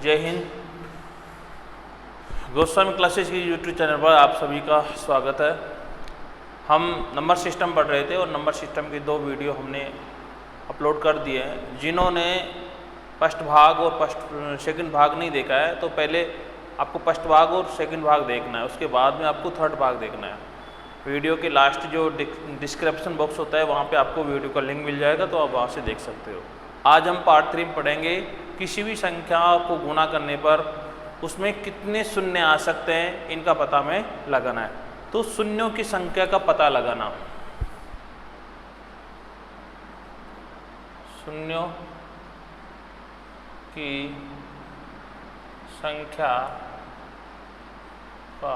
जय हिंद। गोस्वामी क्लासेस की YouTube channel पर आप सभी का स्वागत है। हम नंबर सिस्टम पढ़ रहे थे और नंबर सिस्टम की 2 वीडियो हमने अपलोड कर दिए हैं। जिन्होंने फर्स्ट भाग और सेकंड भाग नहीं देखा है तो पहले आपको फर्स्ट भाग और सेकंड भाग देखना है, उसके बाद में आपको थर्ड भाग देखना है। वीडियो के लास्ट जो डिस्क्रिप्शन बॉक्स होता है वहाँ पे आपको वीडियो का लिंक मिल जाएगा, तो आप वहाँ से देख सकते हो। आज हम पार्ट 3 में पढ़ेंगे किसी भी संख्या को गुणा करने पर उसमें कितने शून्य आ सकते हैं, इनका पता हमें लगाना है। तो शून्यों की संख्या का पता लगाना, शून्यों की संख्या का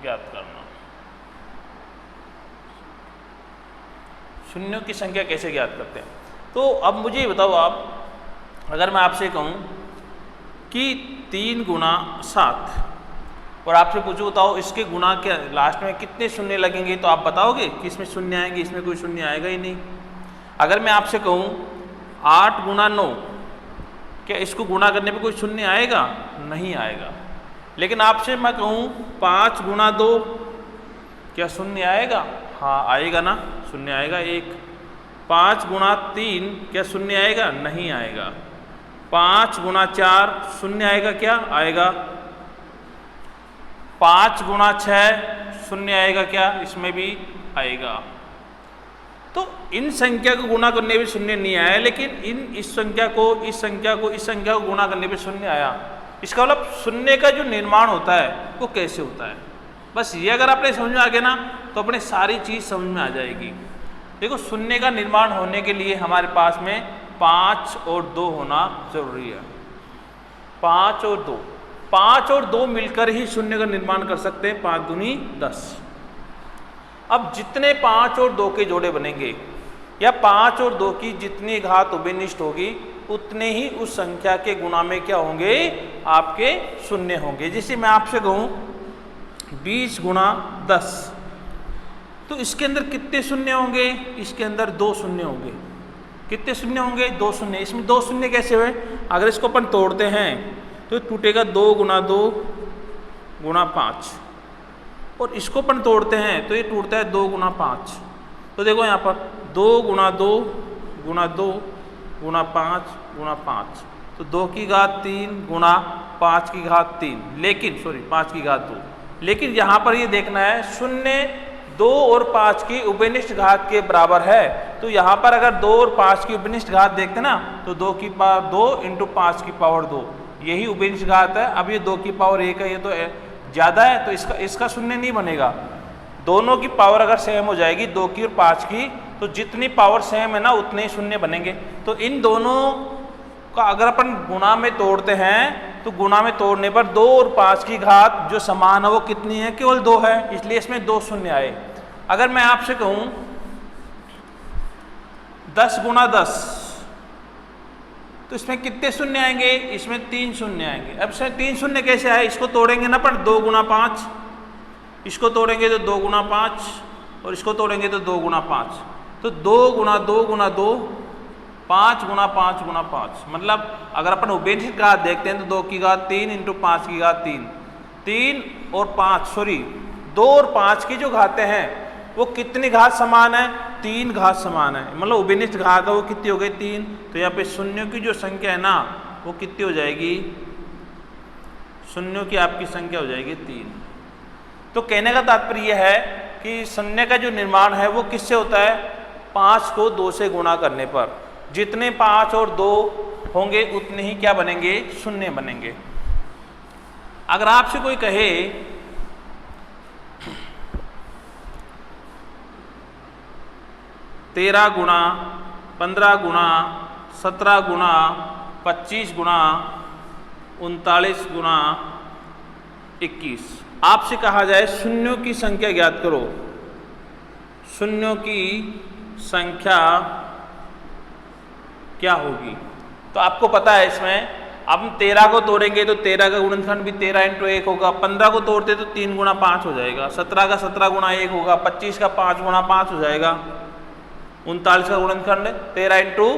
ज्ञात करना। शून्यों की संख्या कैसे ज्ञात करते हैं? तो अब मुझे ये बताओ आप, अगर मैं आपसे कहूँ कि 3 गुना 7 और आपसे पूछूँ बताओ इसके गुना क्या लास्ट में कितने शून्य लगेंगे, तो आप बताओगे कि इसमें शून्य आएंगे? इसमें कोई शून्य आएगा ही नहीं। अगर मैं आपसे कहूँ 8 गुना 9, क्या इसको गुणा करने पे कोई शून्य आएगा? नहीं आएगा। लेकिन आपसे मैं कहूँ 5 गुना 2, क्या शून्य आएगा? हाँ आएगा ना, शून्य आएगा 1। 5 गुना 3, क्या शून्य आएगा? नहीं आएगा। 5 गुना 4 शून्य आएगा? क्या आएगा? 5 गुना 6 शून्य आएगा? क्या इसमें भी आएगा। तो इन संख्या को गुणा करने पे शून्य नहीं आया, लेकिन इस संख्या को इस संख्या को गुणा करने पे शून्य आया। इसका मतलब शून्य का जो निर्माण होता है वो कैसे होता है, बस ये अगर आपने समझ में आ गया ना तो अपने सारी चीज़ समझ में आ जाएगी। देखो, शून्य का निर्माण होने के लिए हमारे पास में 5 और 2 होना जरूरी है। 5 और 2 मिलकर ही शून्य का निर्माण कर सकते हैं। 5 दूनी 10। अब जितने 5 और 2 के जोड़े बनेंगे या 5 और 2 की जितनी घात उभयनिष्ठ होगी उतने ही उस संख्या के गुणा में क्या होंगे? आपके शून्य होंगे। जैसे मैं आपसे कहूँ 20 गुना 10, तो इसके अंदर कितने शून्य होंगे? इसके अंदर 2 शून्य होंगे। कितने शून्य होंगे? 2 शून्य। इसमें 2 शून्य कैसे हुए? अगर इसको अपन तोड़ते हैं तो टूटेगा 2 गुना 2 गुना 5, और इसको अपन तोड़ते हैं तो ये टूटता है 2 गुना 5। तो देखो यहाँ पर 2 गुना 2 गुना 2 गुना 5 गुना 5, तो 2 की घात 3 गुना 5 की घात 3, लेकिन 5 की घात 2। लेकिन यहाँ पर ये देखना है शून्य 2 और 5 की उभयनिष्ठ घात के बराबर है। तो यहाँ पर अगर 2 और 5 की उभयनिष्ठ घात देखते ना तो 2 की पावर 2 इंटू 5 की पावर 2, यही उभयनिष्ठ घात है। अब ये 2 की पावर 1 है, ये तो ज़्यादा है, तो इसका शून्य नहीं बनेगा। दोनों की पावर अगर सेम हो जाएगी, 2 की और 5 की, तो जितनी पावर सेम है ना उतने ही शून्य बनेंगे। तो इन दोनों का अगर अपन गुणा में तोड़ते हैं तो गुणा में तोड़ने पर 2 और 5 की घात जो समान है वो कितनी है? केवल 2 है, इसलिए इसमें 2 शून्य आए। अगर मैं आपसे कहूँ 10 गुना 10, तो इसमें कितने शून्य आएंगे? इसमें 3 शून्य आएंगे। अब इसमें 3 शून्य कैसे आए? इसको तोड़ेंगे ना पर 2 गुना 5, इसको तोड़ेंगे तो 2 गुना 5, और इसको तोड़ेंगे तो 2 गुना 5। तो 2 गुना 2 गुना 2, 5 गुना 5 गुना 5। मतलब अगर अपन उभयनिष्ठ घात देखते हैं तो 2 की घात 3 इंटू 5 की घात 3, 3 और 5 2 और 5 की जो घातें हैं वो कितनी घात समान है? 3 घात समान है। मतलब उभयनिष्ठ घात है वो कितनी हो गई? 3। तो यहाँ पे शून्यों की जो संख्या है ना वो कितनी हो जाएगी? शून्यों की आपकी संख्या हो जाएगी 3। तो कहने का तात्पर्य यह है कि शून्य का जो निर्माण है वो किससे होता है? 5 को 2 से गुणा करने पर जितने 5 और 2 होंगे उतने ही क्या बनेंगे? शून्य बनेंगे। अगर आपसे कोई कहे 13 गुणा 15 गुणा 17 गुणा 25 गुणा 39 गुणा 21, आपसे कहा जाए शून्यों की संख्या ज्ञात करो, शून्यों की संख्या क्या होगी? तो आपको पता है इसमें अब हम 13 को तोड़ेंगे तो 13 का गुणनखंड भी 13 इंटू 1 होगा। 15 को तोड़ते तो 3 गुणा 5 हो जाएगा। 17 का 17 गुणा 1 होगा। 25 का 5 गुणा 5 हो जाएगा। 39 का गुणनखंड 13 इंटू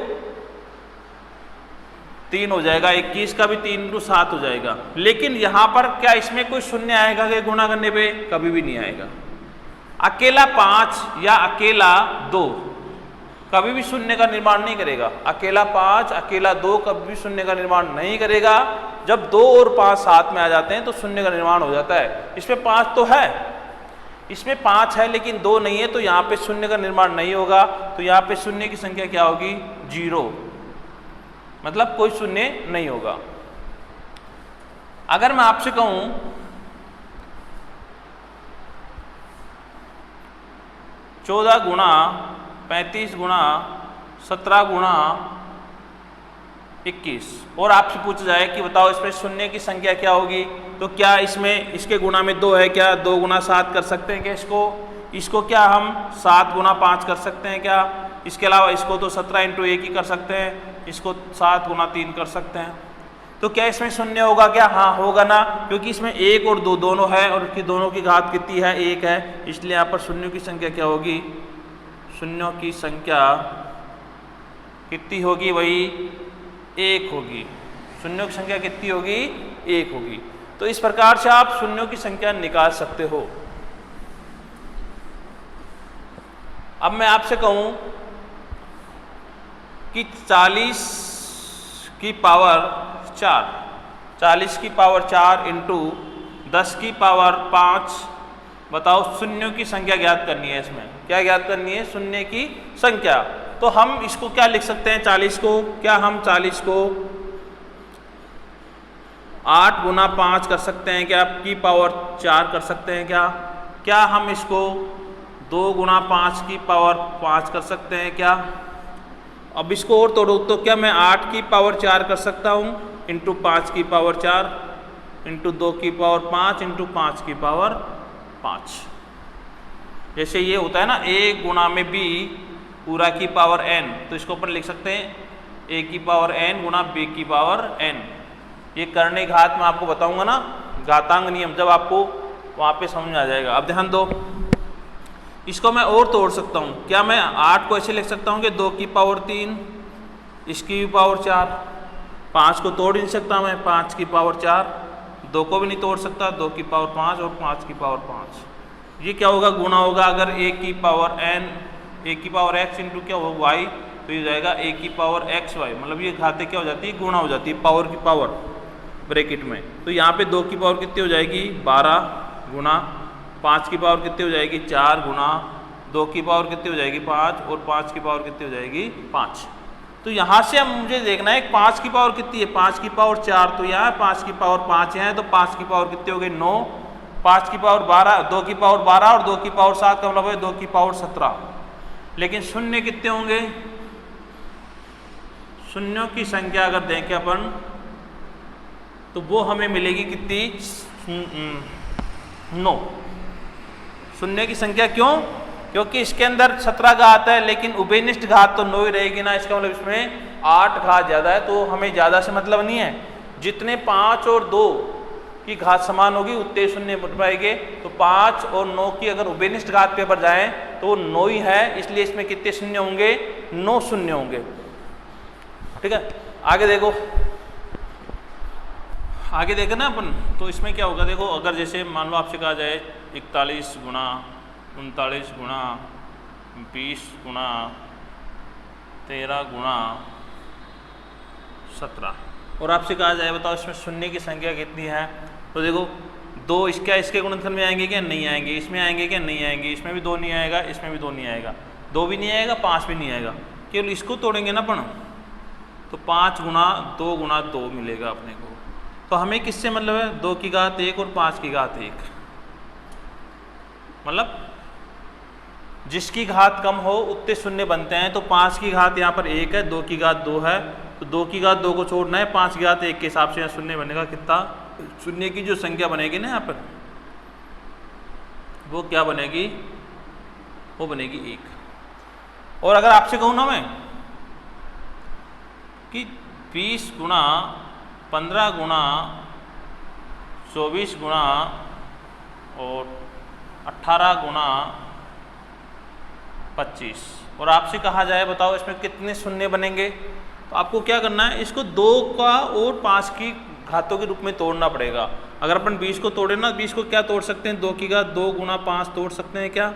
3 हो जाएगा। 21 का भी 3 इंटू 7 हो जाएगा। लेकिन यहाँ पर क्या इसमें कोई शून्य आएगा कि गुणा करने पे? कभी भी नहीं आएगा। अकेला 5 या अकेला 2 कभी भी शून्य का निर्माण नहीं करेगा। अकेला 5 अकेला 2 कभी भी शून्य का निर्माण नहीं करेगा। जब 2 और 5 साथ में आ जाते हैं तो शून्य का निर्माण हो जाता है। इसमें 5 तो है, इसमें 5 है लेकिन 2 नहीं है, तो यहाँ पे शून्य का निर्माण नहीं होगा। तो यहाँ पे शून्य की संख्या क्या होगी? 0, मतलब कोई शून्य नहीं होगा। अगर मैं आपसे कहूं 14 गुणा 35 गुणा 17 गुणा 21 और आपसे पूछा जाए कि बताओ इसमें शून्य की संख्या क्या होगी, तो क्या इसमें इसके गुणा में 2 है क्या? 2 गुणा 7 कर सकते हैं क्या? इसको क्या हम 7 गुणा 5 कर सकते हैं क्या? इसके अलावा इसको तो 17 इंटू 1 ही कर सकते हैं। इसको 7 गुणा 3 कर सकते हैं। तो क्या इसमें शून्य होगा क्या? हाँ होगा ना, क्योंकि इसमें 1 और 2 दोनों है और कि दोनों की घात कितनी है? 1 है। इसलिए यहाँ पर शून्यों की संख्या क्या होगी? शून्यों की संख्या कितनी होगी? वही 1 होगी। शून्यों की संख्या कितनी होगी? 1 होगी। तो इस प्रकार से आप शून्यों की संख्या निकाल सकते हो। अब मैं आपसे कहूं कि 40 की पावर 4, 40 की पावर 4 इंटू 10 की पावर 5, बताओ शून्यों की संख्या ज्ञात करनी है। इसमें क्या ज्ञात करनी है? शून्य की संख्या। तो हम इसको क्या लिख सकते हैं? 40 को क्या हम 40 को 8 गुना 5 कर सकते हैं क्या? की पावर 4 कर सकते हैं क्या? क्या हम इसको 2 गुना 5 की पावर 5 कर सकते हैं क्या? अब इसको और तोड़ो तो क्या मैं 8 की पावर 4 कर सकता हूँ इंटू 5 की पावर 4 इंटू 2 की पावर 5 इंटू 5 की पावर 5। जैसे ये होता है ना a गुणा में b पूरा की पावर n, तो इसको अपन लिख सकते हैं a की पावर n गुणा b की पावर n। ये करने घात में आपको बताऊंगा ना, घातांक नियम, जब आपको वहाँ पे समझ में आ जाएगा। अब ध्यान दो, इसको मैं और तोड़ सकता हूँ। क्या मैं 8 को ऐसे लिख सकता हूँ कि 2 की पावर 3 इसकी भी पावर 4। 5 को तोड़ ही नहीं सकता मैं, 5 की पावर 4। 2 को भी नहीं तोड़ सकता, 2 की पावर 5 और 5 की पावर 5। ये क्या होगा? गुणा होगा। अगर a की पावर n, a की पावर x इंटू क्या होगा y, तो ये जाएगा a की पावर x y। मतलब ये घाते क्या हो जाती है? गुणा हो जाती है, पावर की पावर ब्रैकेट में। तो यहाँ पे 2 की पावर कितनी हो जाएगी? 12 गुणा 5 की पावर कितनी हो जाएगी? 4 गुणा 2 की पावर कितनी हो जाएगी? 5 और 5 की पावर कितनी हो जाएगी? 5। तो यहाँ से हम मुझे देखना है 5 की पावर कितनी है? 5 की पावर 4 तो यहाँ है, 5 की पावर 5 है, तो 5 की पावर कितनी हो गई? 9। 5 की पावर 12, 2 की पावर 12 और 2 की पावर 7 का मतलब है 2 की पावर 17। लेकिन शून्य कितने होंगे? शून्यों की संख्या अगर देखें अपन तो वो हमें मिलेगी कितनी? 9। शून्य की संख्या क्यों? क्योंकि इसके अंदर 17 घात है, लेकिन उभयनिष्ठ घात तो 9 ही रहेगी ना। इसका मतलब इसमें 8 घात ज़्यादा है, तो हमें ज़्यादा से मतलब नहीं है। जितने 5 और 2 की घात समान होगी उतने शून्य बन पाएंगे। तो 5 और 9 की अगर उभयनिष्ठ घात पे पर जाएं तो वो 9 ही है, इसलिए इसमें कितने शून्य होंगे? 9 शून्य होंगे। ठीक है, आगे देखो, आगे देखें ना अपन, तो इसमें क्या होगा? देखो, अगर जैसे मान लो आपसे कहा जाए 41 गुणा 39 गुणा 20 गुणा 13 गुणा 17 और आपसे कहा जाए बताओ इसमें शून्य की संख्या कितनी है? तो देखो 2 इसके गुणनखंड में आएंगे क्या? नहीं आएंगे। इसमें आएंगे क्या? नहीं आएंगे। इसमें भी 2 नहीं आएगा, इसमें भी 2 नहीं आएगा, 2 भी नहीं आएगा, 5 भी नहीं आएगा। केवल इसको तोड़ेंगे ना अपन, तो 5 गुणा 2 गुणा 2 मिलेगा अपने को। तो हमें किससे मतलब है? 2 की घात 1 और 5 की घात 1। मतलब जिसकी घात कम हो उतने शून्य बनते हैं। तो 5 की घात यहाँ पर 1 है, 2 की घात 2 है, तो 2 की घात 2 को छोड़ना है, 5 की घात 1 के हिसाब से यहाँ शून्य बनेगा कितना? शून्य की जो संख्या बनेगी ना यहाँ पर, वो क्या बनेगी? वो बनेगी 1। और अगर आपसे कहूँ ना मैं कि 20 गुणा 15 गुणा 24 गुणा और 18 गुणा 25, और आपसे कहा जाए बताओ इसमें कितने शून्य बनेंगे। तो आपको क्या करना है, इसको 2 का और 5 की घातों के रूप में तोड़ना पड़ेगा। अगर अपन 20 को तोड़े ना, 20 को क्या तोड़ सकते हैं, 2 की घात 2 गुणा 5 तोड़ सकते हैं क्या,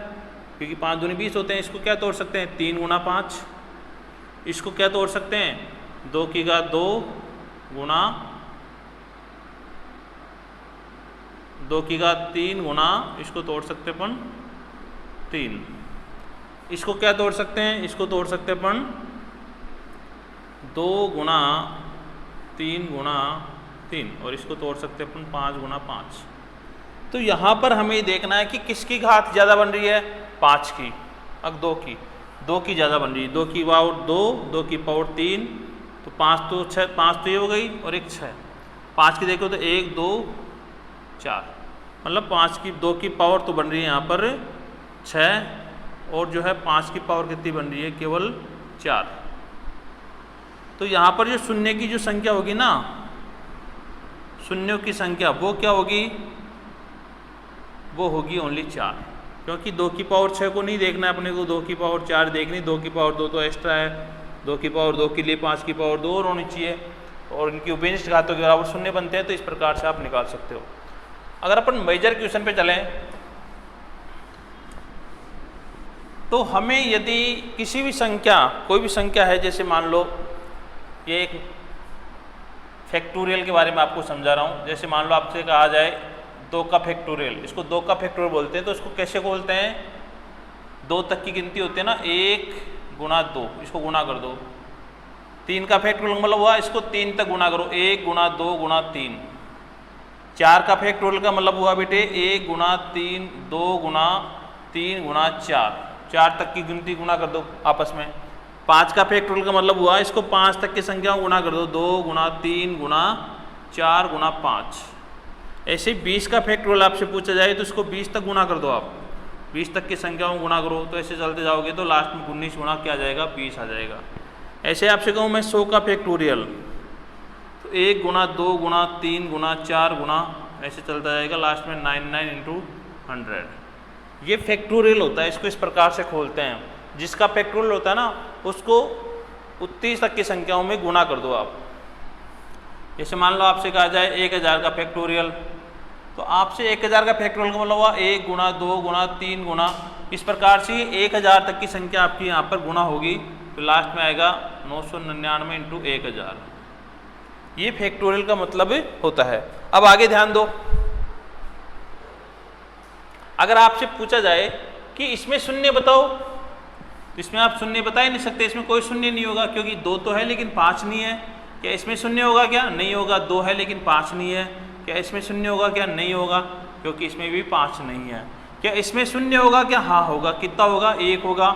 क्योंकि 5 दूनी 20 होते हैं। इसको क्या तोड़ सकते हैं, 3 गुणा 5। इसको क्या तोड़ सकते हैं, 2 की घात 2 गुणा 2 की घात 3 गुणा, इसको तोड़ सकते हैं अपन 3। इसको क्या तोड़ सकते हैं, इसको तोड़ सकते हैं अपन 2 गुणा 3 गुणा 3, और इसको तोड़ सकते हैं अपन 5 गुणा 5। तो यहाँ पर हमें देखना है कि किसकी घात ज़्यादा बन रही है, 5 की। अब 2 की ज़्यादा बन रही है, 2 की पावर 2, 2 की पावर 3, तो 5 तो 6, 5 तो ये हो गई और एक 6। 5 की देखो तो 1 2 4, मतलब 5 की 2 की पावर तो बन रही है यहाँ पर 6, और जो है 5 की पावर कितनी बन रही है, केवल 4। तो यहाँ पर जो शून्य की जो संख्या होगी ना, शून्यों की संख्या वो क्या होगी, वो होगी ओनली 4, क्योंकि 2 की पावर 6 को नहीं देखना है अपने को, 2 की पावर 4 देखनी। 2 की पावर 2 तो एक्स्ट्रा है, 2 की पावर 2 के लिए 5 की पावर 2 और होनी चाहिए, और इनकी उभयनिष्ठ घातों के बराबर शून्य बनते हैं। तो इस प्रकार से आप निकाल सकते हो। अगर अपन मेजर क्वेश्चन पे चलें, तो हमें यदि किसी भी संख्या, कोई भी संख्या है, जैसे मान लो ये एक फैक्टोरियल के बारे में आपको समझा रहा हूँ। जैसे मान लो आपसे कहा जाए 2 का फैक्टोरियल, इसको 2 का फैक्टोरियल बोलते हैं। तो इसको कैसे बोलते हैं, 2 तक की गिनती होती है ना, 1 गुणा 2, इसको गुणा कर दो। 3 का फैक्टोरियल मतलब हुआ, इसको 3 तक गुणा करो, 1 गुणा 2 गुणा 3। 4 का फैक्टोरियल का मतलब हुआ बेटे 1 गुणा 3, 2 गुणा 3 गुणा 4 तक की गिनती गुणा कर दो आपस में। 5 का फैक्टोरियल का मतलब हुआ, इसको 5 तक की संख्या गुणा कर दो, 2 गुणा 3 गुणा 4 गुणा 5। ऐसे ही 20 का फैक्टोरियल आपसे पूछा जाए तो इसको 20 तक गुणा कर दो आप, 20 तक की संख्याओं गुणा करो। तो ऐसे चलते जाओगे तो लास्ट में 19 गुणा क्या आ जाएगा, 20 आ जाएगा। ऐसे आपसे कहूँ मैं 100 का फैक्टोरियल, तो 1 गुणा 2 गुणा 3 गुणा 4 गुणा, ऐसे चलता जाएगा, लास्ट में 99 इंटू 100। ये फैक्टोरियल होता है, इसको इस प्रकार से खोलते हैं। जिसका फैक्टोरियल होता है ना, उसको 30 तक की संख्याओं में गुणा कर दो आप। जैसे मान लो आपसे कहा जाए 1000 का फैक्टोरियल, तो आपसे 1000 का फैक्टोरियल का मतलब हुआ 1 गुणा 2 गुणा 3 गुणा, इस प्रकार से 1000 तक की संख्या आपकी यहाँ पर गुणा होगी। तो लास्ट में आएगा 999 इंटू 1000। ये फैक्टोरियल का मतलब होता है। अब आगे ध्यान दो, अगर आपसे पूछा जाए कि इसमें शून्य बताओ, तो इसमें आप शून्य बता ही नहीं सकते, इसमें कोई शून्य नहीं होगा, क्योंकि 2 तो है लेकिन 5 नहीं है। क्या इसमें शून्य होगा, क्या नहीं होगा, 2 है लेकिन 5 नहीं है। क्या इसमें शून्य होगा, क्या नहीं होगा, क्योंकि इसमें भी 5 नहीं है। क्या इसमें शून्य होगा, क्या हाँ होगा। कितना होगा, 1 होगा।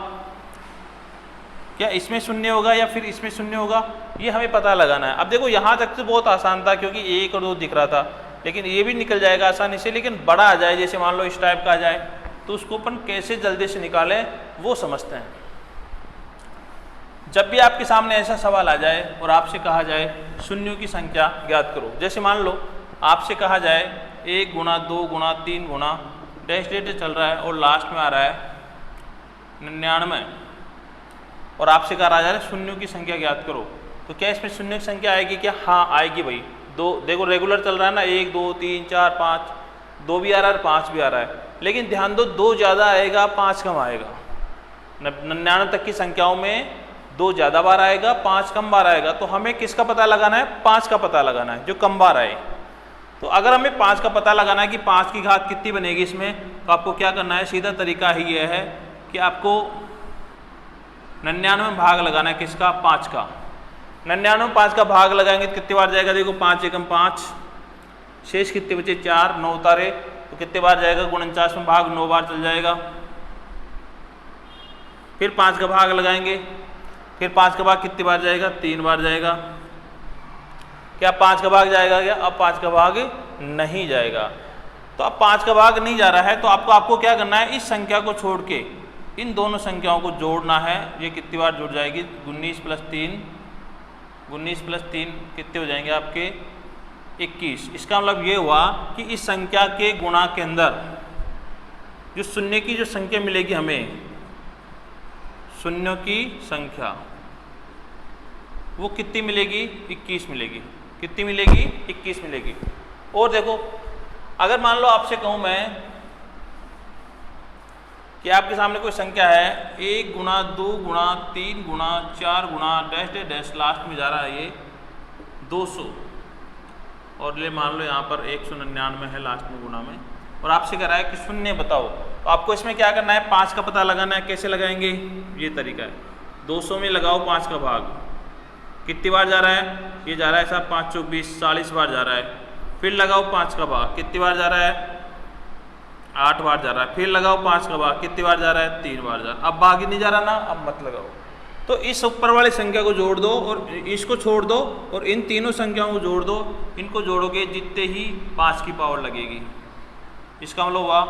क्या इसमें शून्य होगा या फिर इसमें शून्य होगा, ये हमें पता लगाना है। अब देखो यहाँ तक तो बहुत आसान था, क्योंकि 1 और 2 दिख रहा था, लेकिन ये भी निकल जाएगा आसानी से। लेकिन बड़ा आ जाए, जैसे मान लो इस टाइप का आ जाए, तो उसको अपन कैसे जल्दी से निकालें वो समझते हैं। जब भी आपके सामने ऐसा सवाल आ जाए और आपसे कहा जाए शून्यों की संख्या ज्ञात करो, जैसे मान लो आपसे कहा जाए 1 गुणा 2 गुणा 3 गुणा डैश डेट चल रहा है और लास्ट में आ रहा है 99, और आपसे कहा जा रहा है शून्यों की संख्या ज्ञात करो, तो क्या इसमें शून्य की संख्या आएगी, क्या हाँ आएगी भाई। 2 देखो रेगुलर चल रहा है ना, 1 2 3 4 5, 2 भी आ रहा है और 5 भी आ रहा है, लेकिन ध्यान दो 2 ज़्यादा आएगा 5 कम आएगा। 99 तक की संख्याओं में 2 ज़्यादा बार आएगा, 5 कम बार आएगा। तो हमें किसका पता लगाना है, 5 का पता लगाना है, जो कम बार आए। तो अगर हमें 5 का पता लगाना है कि 5 की घात कितनी बनेगी इसमें, तो आपको क्या करना है, सीधा तरीका ही यह है कि आपको 99 में भाग लगाना है, किसका, 5 का। 99 में 5 का भाग लगाएंगे तो कितने बार जाएगा, देखो 5 एकम 5, शेष कितने बचे 4, 9 उतारे तो कितने बार जाएगा, 49 में भाग 9 बार चल जाएगा। फिर 5 का भाग लगाएंगे, फिर 5 का भाग कितनी बार जाएगा, 3 बार जाएगा। क्या 5 का भाग जाएगा, क्या अब 5 का भाग नहीं जाएगा। तो अब 5 का भाग नहीं जा रहा है, तो आपको क्या करना है, इस संख्या को छोड़ के इन दोनों संख्याओं को जोड़ना है। ये कितनी बार जुड़ जाएगी, 19 + 3, 19 + 3 कितने हो जाएंगे आपके 21। इसका मतलब ये हुआ कि इस संख्या के गुणा के अंदर जो शून्य की जो संख्या मिलेगी हमें, शून्यों की संख्या वो कितनी मिलेगी? 21 मिलेगी। कितनी मिलेगी? 21 मिलेगी। और देखो, अगर मान लो आपसे कहूँ मैं कि आपके सामने कोई संख्या है 1 गुणा 2 गुणा 3 गुणा 4 गुणा डैश डैश डैश, लास्ट में जा रहा है ये 200, और ले मान लो यहाँ पर 199 है लास्ट में गुणा में, और आपसे कह रहा है कि शून्य बताओ। तो आपको इसमें क्या करना है? 5 का पता लगाना है। कैसे लगाएंगे? ये तरीका है, 200 में लगाओ 5 का भाग। कितनी बार जा रहा है? ये जा रहा है साहब 5 चौक 20, 40 बार जा रहा है। फिर लगाओ 5 का भाग। कितनी बार जा रहा है? 8 बार जा रहा है। फिर लगाओ 5 का भाग। कितनी बार जा रहा है? 3 बार जा रहा है। अब भाग ही नहीं जा रहा ना, अब मत लगाओ। तो इस ऊपर वाली संख्या को जोड़ दो और इसको छोड़ दो, और इन तीनों संख्याओं को जोड़ दो। इनको जोड़ोगे जितने ही 5 की पावर लगेगी। इसका मतलब हुआ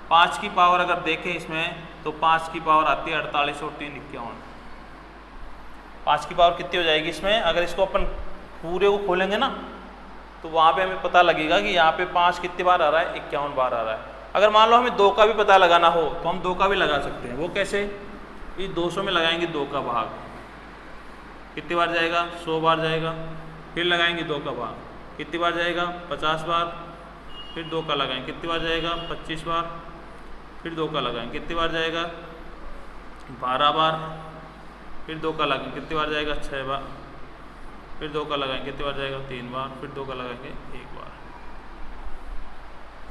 5 की पावर अगर देखें इसमें तो 5 की पावर आती है 48 और 3 51। 5 की पावर कितनी हो जाएगी इसमें? अगर इसको अपन पूरे को खोलेंगे ना तो वहाँ पे हमें पता लगेगा कि यहाँ पे 5 कितनी बार आ रहा है? 51 बार आ रहा है। अगर मान लो हमें 2 का भी पता लगाना हो तो हम 2 का भी लगा सकते हैं। वो कैसे? इस 200 में लगाएंगे 2 का भाग। कितनी बार जाएगा? 100 बार जाएगा। फिर लगाएंगे 2 का भाग। कितनी बार जाएगा? 50 बार। फिर 2 का लगाएंगे। कितनी बार जाएगा? 25 बार। फिर 2 का लगाएंगे। कितनी बार जाएगा? 12 बार। फिर 2 का लगाएंगे। कितनी बार जाएगा? 6 बार। फिर 2 का लगाएंगे। कितनी बार जाएगा? 3 बार। फिर 2 का लगाएंगे 1 बार।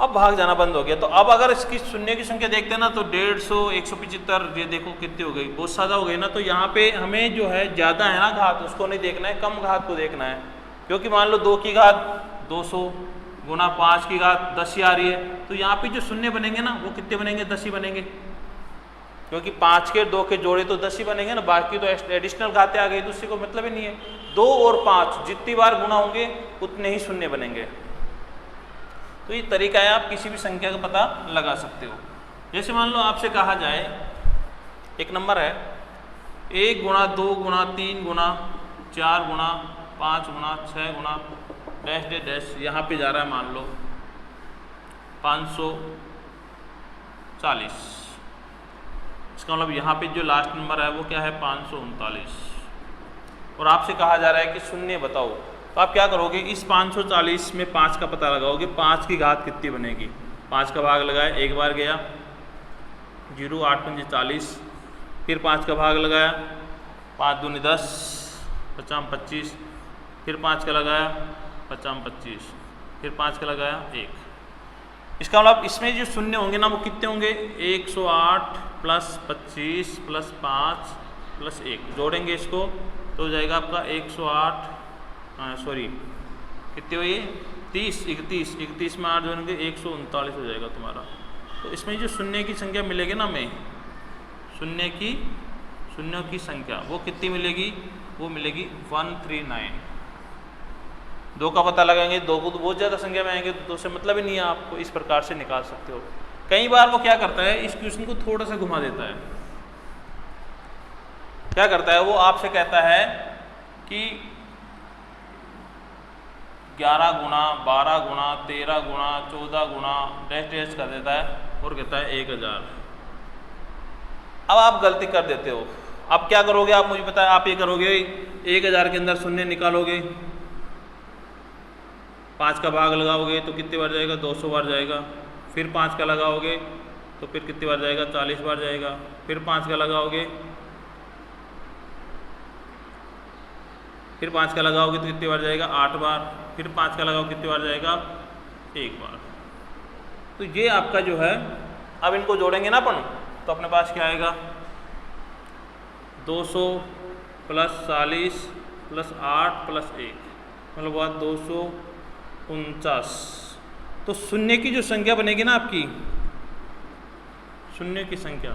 अब भाग जाना बंद हो गया। तो अब अगर इसकी शून्य की संख्या देखते हैं ना तो 150, 175, ये देखो कितनी हो गई, बहुत ज़्यादा हो गई ना। तो यहाँ पे हमें जो है ज़्यादा है ना घात, उसको नहीं देखना है, कम घात को देखना है। क्योंकि मान लो 2 की घात 200 गुना 5 की घात 10 ही आ रही है, तो यहाँ पे जो शून्य बनेंगे ना वो कितने बनेंगे? 10 ही बनेंगे। क्योंकि 5 के 2 के जोड़े तो 10 ही बनेंगे ना, बाकी तो एडिशनल घातें आ गई तो उससे कोई मतलब ही नहीं है। 2 और 5 जितनी बार गुना होंगे उतने ही शून्य बनेंगे। तो ये तरीका है, आप किसी भी संख्या का पता लगा सकते हो। जैसे मान लो आपसे कहा जाए, एक नंबर है 1 गुणा 2 गुणा 3 गुणा 4 गुणा 5 गुणा 6 गुणा डैश डैश डैश, यहाँ पे जा रहा है मान लो 540। इसका मतलब यहाँ पे जो लास्ट नंबर है वो क्या है? 539। और आपसे कहा जा रहा है कि शून्य बताओ। तो आप क्या करोगे? इस 540 में 5 का पता लगाओगे। 5 की घात कितनी बनेगी? 5 का भाग लगाया, 1 बार गया 0, 8 पंजे 40। फिर 5 का भाग लगाया, 5 दूनी 10, 50 25। फिर 5 का लगाया, 50 25। फिर 5 का लगाया 1। इसका मतलब इसमें जो शून्य होंगे ना वो कितने होंगे? 108 प्लस 25 प्लस 5 प्लस 1। जोड़ेंगे इसको तो हो जाएगा आपका 108, सॉरी कितने हुए? 30, 31 में 8 जोड़ेंगे 139 हो जाएगा तुम्हारा। तो इसमें जो शून्य की संख्या मिलेगी ना हमें, शून्यों की संख्या वो कितनी मिलेगी? वो मिलेगी 139। 2 का पता लगाएंगे, 2 को तो बहुत ज़्यादा संख्या में आएंगे तो 2 से मतलब ही नहीं है। आपको इस प्रकार से निकाल सकते हो। कई बार वो क्या करता है, इस क्वेश्चन को थोड़ा सा घुमा देता है। क्या करता है वो? आपसे कहता है कि 11 गुणा 12 गुणा 13 गुणा 14 गुणा डैश डैश कर देता है और कहता है 1000। अब आप गलती कर देते हो। अब क्या करोगे आप मुझे पता है? आप ये करोगे 1000 के अंदर शून्य निकालोगे, 5 का भाग लगाओगे तो कितनी बार जाएगा? 200 बार जाएगा। फिर 5 का लगाओगे तो फिर कितनी बार जाएगा? 40 बार जाएगा। फिर 5 का लगाओगे, फिर 5 का लगाओगे तो कितनी बार जाएगा? 8 बार। फिर 5 का लगाओ कितनी बार जाएगा? 1 बार। तो ये आपका जो है, अब इनको जोड़ेंगे ना अपन तो अपने पास क्या आएगा? 200 प्लस 40 प्लस 8 प्लस 1, मतलब हुआ 249। तो शून्य की जो संख्या बनेगी ना आपकी, शून्य की संख्या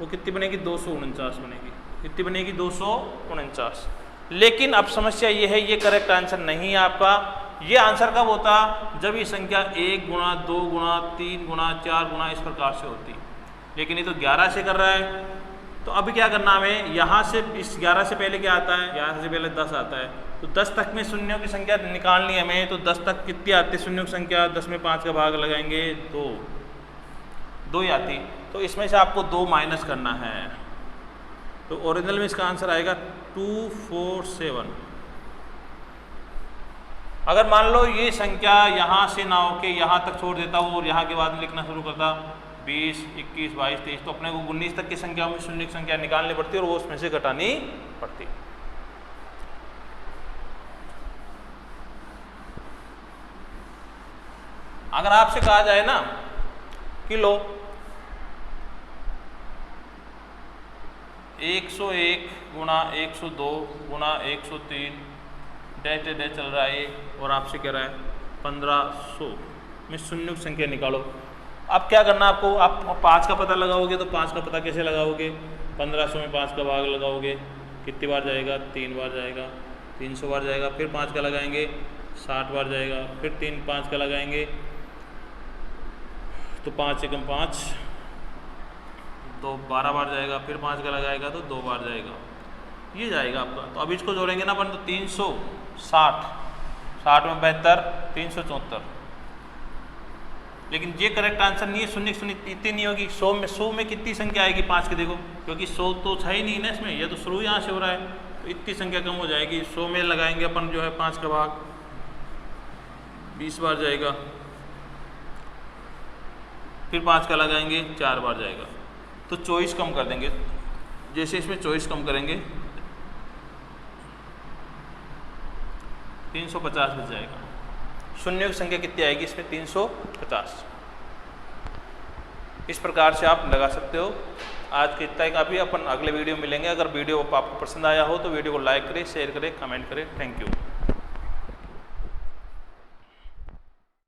वो कितनी बनेगी? 249 बनेगी। कितनी बनेगी? 249। लेकिन अब समस्या ये है, ये करेक्ट आंसर नहीं है आपका। ये आंसर कब होता? जब ये संख्या 1 गुणा 2 गुणा 3 गुणा 4 गुणा इस प्रकार से होती। लेकिन ये तो 11 से कर रहा है, तो अभी क्या करना हमें, यहाँ से इस 11 से पहले क्या आता है, 11 से पहले 10 आता है, तो 10 तक में शून्यों की संख्या निकालनी है हमें। तो 10 तक कितनी आती है शून्यों की संख्या, 10 में 5 का भाग लगाएंगे 2 ही आती। तो इसमें से आपको 2 माइनस करना है। तो ओरिजिनल में इसका आंसर आएगा 247। अगर मान लो ये संख्या यहाँ से ना होके यहाँ तक छोड़ देता हूँ और यहाँ के बाद में लिखना शुरू करता 20, 21, 22, 23, तो अपने को 19 तक की संख्या में शून्य की संख्या निकालनी पड़ती है और वो उसमें से घटानी पड़ती। अगर आपसे कहा जाए ना कि लो 101 गुणा 102 गुणा 103 डैश डैश चल रहा है और आपसे कह रहा है 1500 में शून्य की संख्या निकालो। अब क्या करना आपको, आप 5 का पता लगाओगे तो 5 का पता कैसे लगाओगे, 1500 में 5 का भाग लगाओगे, कितनी बार जाएगा, 3 बार जाएगा, 300 बार जाएगा, फिर 5 का लगाएंगे 60 बार जाएगा, फिर 5 का लगाएंगे तो 5 एकम 5 तो 12 बार जाएगा, फिर 5 का लगाएगा तो 2 बार जाएगा, ये जाएगा आपका। तो अब इसको जोड़ेंगे ना अपन, तो 360, 60 में 72, 374। लेकिन ये करेक्ट आंसर नहीं है, शून्य शून्य इतनी नहीं होगी। 100 में कितनी संख्या आएगी 5 की, देखो क्योंकि 100 तो है ही नहीं ना इसमें, यह तो शुरू यहाँ से हो रहा है, तो इतनी संख्या कम हो जाएगी। 100 में लगाएंगे अपन जो है 5 का भाग, 20 बार जाएगा, फिर 5 का लगाएंगे 4 बार जाएगा, तो 24 कम कर देंगे। जैसे इसमें 24 कम करेंगे 350 बच जाएगा। शून्य की संख्या कितनी आएगी इसमें, 350। इस प्रकार से आप लगा सकते हो। आज के इतना ही काफ़ी, अपन अगले वीडियो में मिलेंगे। अगर वीडियो आपको पसंद आया हो तो वीडियो को लाइक करें, शेयर करें, कमेंट करें। Thank you.